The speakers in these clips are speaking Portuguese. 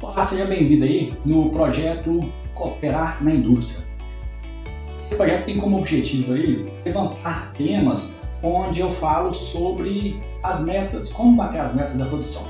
Olá, seja bem-vindo aí no projeto Cooperar na Indústria. Esse projeto tem como objetivo aí levantar temas onde eu falo sobre as metas, como bater as metas da produção.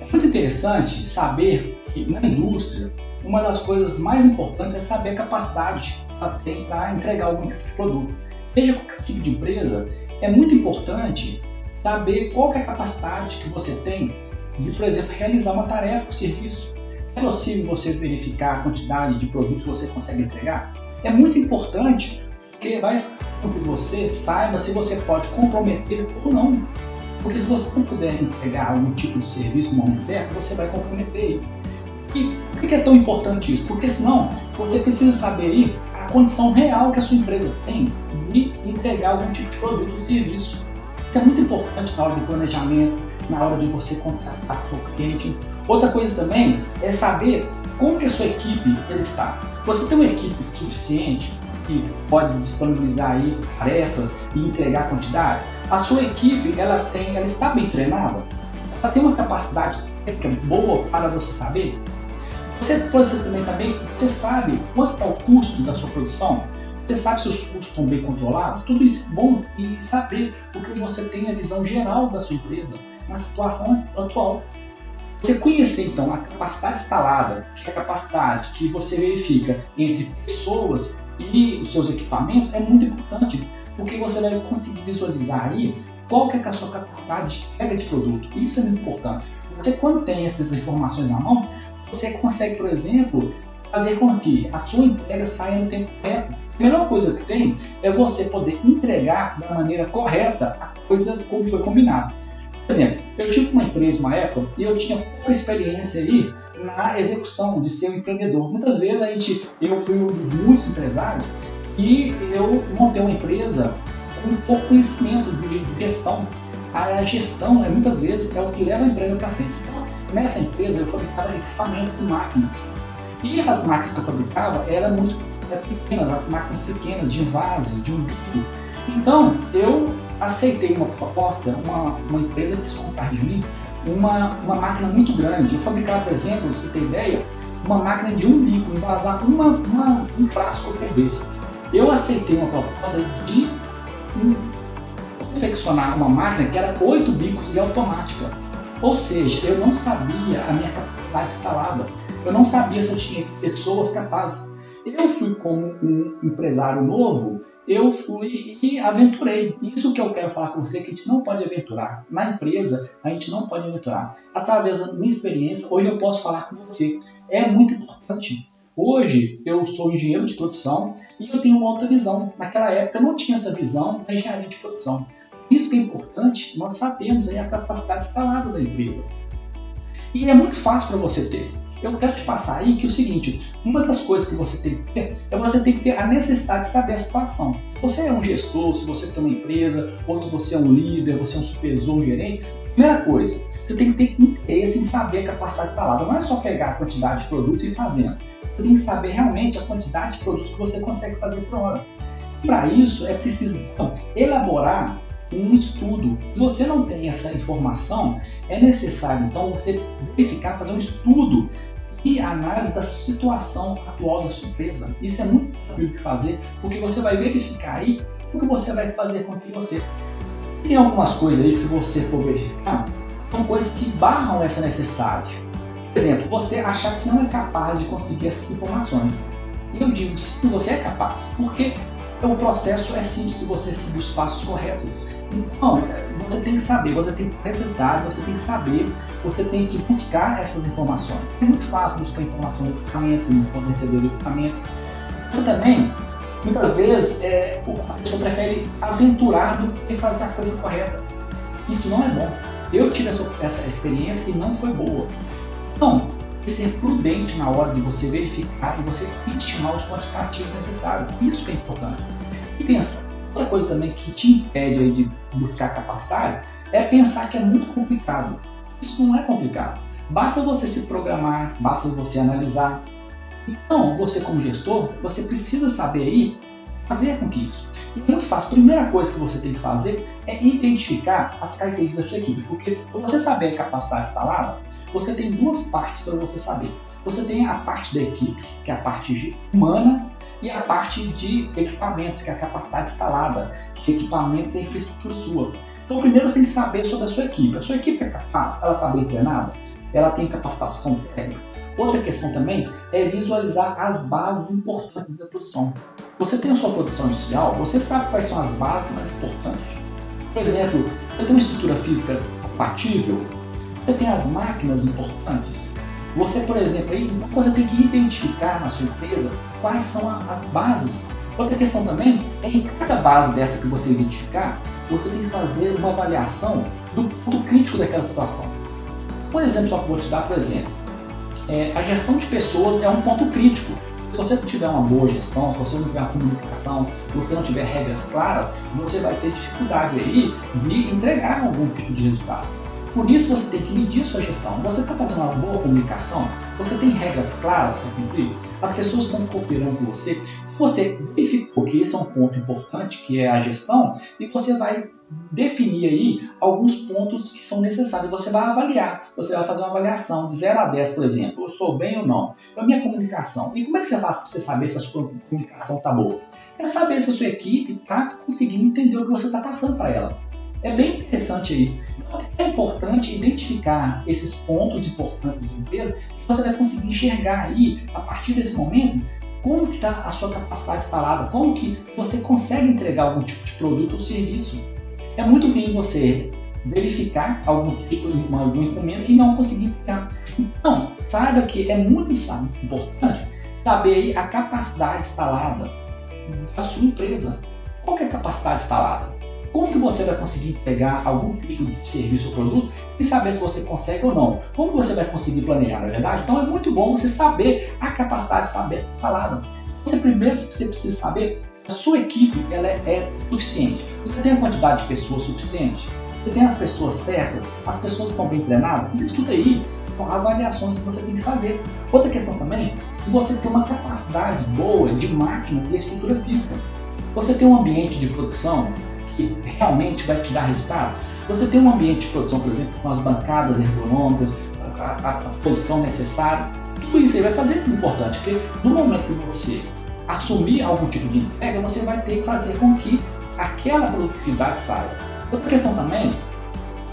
É muito interessante saber que na indústria uma das coisas mais importantes é saber a capacidade que ela tem para entregar algum tipo de produto. Seja qualquer tipo de empresa, é muito importante saber qual que é a capacidade que você tem de, por exemplo, realizar uma tarefa, um serviço. É possível você verificar a quantidade de produtos que você consegue entregar? É muito importante porque vai fazer com que você saiba se você pode comprometer ou não. Porque se você não puder entregar algum tipo de serviço no momento certo, você vai comprometer. E por que é tão importante isso? Porque senão você precisa saber aí a condição real que a sua empresa tem de entregar algum tipo de produto ou serviço. Isso é muito importante na hora do planejamento, na hora de você contratar o seu cliente. Outra coisa também é saber como que a sua equipe está. Se você tem uma equipe suficiente que pode disponibilizar aí tarefas e entregar a quantidade, a sua equipe ela está bem treinada, ela tem uma capacidade técnica boa para você saber. Você sabe quanto é o custo da sua produção? Você sabe se os custos estão bem controlados? Tudo isso é bom e saber porque você tem a visão geral da sua empresa na situação atual. Você conhecer então a capacidade instalada, que é a capacidade que você verifica entre pessoas e os seus equipamentos, é muito importante, porque você vai conseguir visualizar aí qual que é a sua capacidade de entrega de produto. Isso é muito importante. Você, quando tem essas informações na mão, você consegue, por exemplo, fazer com que a sua entrega saia no tempo correto. A melhor coisa que tem é você poder entregar da maneira correta a coisa como foi combinado. Por exemplo, eu tive uma empresa uma época e eu tinha pouca experiência aí na execução de ser um empreendedor. Muitas vezes eu fui um dos muitos empresários e eu montei uma empresa com pouco conhecimento de gestão. A gestão, muitas vezes, é o que leva a empresa para frente. Então, nessa empresa eu fabricava equipamentos e máquinas. E as máquinas que eu fabricava eram muito pequenas, máquinas pequenas, de invase, de umbigo. Então, eu aceitei uma proposta, uma empresa que quis comprar de mim uma máquina muito grande. Eu fabricava, por exemplo, pra você ter ideia, uma máquina de umbigo, envasar um frasco por vez. Eu aceitei uma proposta de confeccionar uma máquina que era 8 bicos e automática. Ou seja, eu não sabia a minha capacidade instalada. Eu não sabia se eu tinha pessoas capazes. Eu fui como um empresário novo, eu fui e aventurei. Isso que eu quero falar com você, que a gente não pode aventurar. Na empresa, a gente não pode aventurar. Através da minha experiência, hoje eu posso falar com você. É muito importante. Hoje, eu sou engenheiro de produção e eu tenho uma outra visão. Naquela época, eu não tinha essa visão da engenharia de produção. Isso que é importante, nós sabemos aí a capacidade instalada da empresa. E é muito fácil para você ter. Eu quero te passar aí que é o seguinte, uma das coisas que você tem que ter é você tem que ter a necessidade de saber a situação. Se você é um gestor, se você tem uma empresa, ou se você é um líder, você é um supervisor, um gerente, primeira coisa, você tem que ter interesse em saber a capacidade instalada. Não é só pegar a quantidade de produtos e ir fazendo. Você tem que saber realmente a quantidade de produtos que você consegue fazer por hora. E para isso é preciso então, elaborar um estudo. Se você não tem essa informação, é necessário então você verificar, fazer um estudo e análise da situação atual da sua empresa. Isso é muito tranquilo de fazer, porque você vai verificar aí o que você vai fazer com que você. Tem algumas coisas aí, se você for verificar, são coisas que barram essa necessidade. Por exemplo, você achar que não é capaz de conseguir essas informações. E eu digo, sim, você é capaz, porque o processo é simples se você seguir os passos corretos. Então, você tem que saber, você tem necessidade, você tem que saber, você tem que buscar essas informações. É muito fácil buscar informação do equipamento, no fornecedor do equipamento. Você também, muitas vezes, a pessoa prefere aventurar do que fazer a coisa correta. Isso não é bom. Eu tive essa experiência e não foi boa. Então, tem que ser prudente na hora de você verificar e você estimar os quantitativos necessários. Isso que é importante. E pensa, outra coisa também que te impede aí de buscar capacidade é pensar que é muito complicado. Isso não é complicado. Basta você se programar, basta você analisar. Então, você como gestor, você precisa saber aí fazer com que isso. E é muito fácil. A primeira coisa que você tem que fazer é identificar as características da sua equipe. Porque para você saber a capacidade instalada, você tem duas partes para você saber. Você tem a parte da equipe, que é a parte humana, e a parte de equipamentos, que é a capacidade instalada, que equipamentos e infraestrutura sua. Então, primeiro você tem que saber sobre a sua equipe. A sua equipe é capaz? Ela está bem treinada? Ela tem capacitação técnica? Outra questão também é visualizar as bases importantes da produção. Você tem a sua produção industrial, você sabe quais são as bases mais importantes. Por exemplo, você tem uma estrutura física compatível? Você tem as máquinas importantes? Você, por exemplo, aí, você tem que identificar na sua empresa quais são as bases. Outra questão também é em cada base dessa que você identificar, você tem que fazer uma avaliação do ponto crítico daquela situação. Por exemplo, só que eu vou te dar, por exemplo, a gestão de pessoas é um ponto crítico. Se você não tiver uma boa gestão, se você não tiver uma comunicação, se você não tiver regras claras, você vai ter dificuldade aí de entregar algum tipo de resultado. Por isso você tem que medir sua gestão. Você está fazendo uma boa comunicação? Você tem regras claras para cumprir? As pessoas estão cooperando com você? Você verificou que esse é um ponto importante, que é a gestão, e você vai definir aí alguns pontos que são necessários. Você vai avaliar, você vai fazer uma avaliação de 0 a 10, por exemplo. Eu sou bem ou não? A minha comunicação. E como é que você faz para você saber se a sua comunicação está boa? É saber se a sua equipe está conseguindo entender o que você está passando para ela. É bem interessante aí. Então, é importante identificar esses pontos importantes da empresa que você vai conseguir enxergar aí, a partir desse momento, como que está a sua capacidade instalada, como que você consegue entregar algum tipo de produto ou serviço. É muito ruim você verificar algum tipo de algum encomenda e não conseguir entregar. Então, saiba que é muito importante saber aí a capacidade instalada da sua empresa. Qual que é a capacidade instalada? Como que você vai conseguir entregar algum tipo de serviço ou produto e saber se você consegue ou não? Como você vai conseguir planejar, não é verdade? Então é muito bom você saber a capacidade instalada. Primeiro você precisa saber se a sua equipe ela é suficiente. Você tem a quantidade de pessoas suficiente? Você tem as pessoas certas? As pessoas estão bem treinadas? Isso tudo aí são avaliações que você tem que fazer. Outra questão também, se você tem uma capacidade boa de máquinas e estrutura física. Você tem um ambiente de produção que realmente vai te dar resultado. Você tem um ambiente de produção, por exemplo, com as bancadas ergonômicas, a posição necessária, tudo isso aí vai fazer muito importante, porque no momento que você assumir algum tipo de entrega, você vai ter que fazer com que aquela produtividade saia. Outra questão também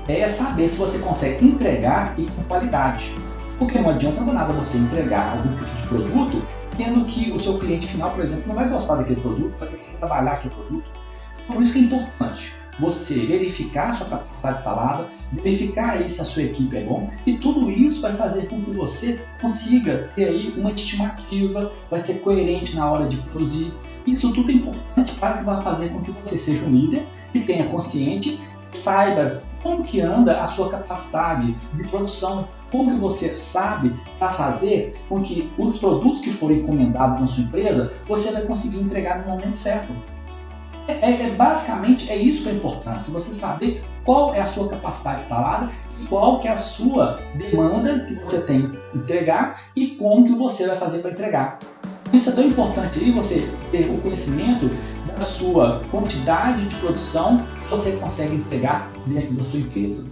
é saber se você consegue entregar e com qualidade, porque não adianta nada você entregar algum tipo de produto, sendo que o seu cliente final, por exemplo, não vai gostar daquele produto, vai ter que trabalhar aquele produto. Por isso que é importante você verificar a sua capacidade instalada, verificar aí se a sua equipe é bom, e tudo isso vai fazer com que você consiga ter aí uma estimativa, vai ser coerente na hora de produzir. Isso tudo é importante para que vai fazer com que você seja um líder que tenha consciente, saiba como que anda a sua capacidade de produção, como que você sabe para fazer com que os produtos que forem encomendados na sua empresa, você vai conseguir entregar no momento certo. Basicamente é isso que é importante, você saber qual é a sua capacidade instalada e qual que é a sua demanda que você tem que entregar e como que você vai fazer para entregar. Isso é tão importante aí, você ter o conhecimento da sua quantidade de produção que você consegue entregar dentro da sua empresa.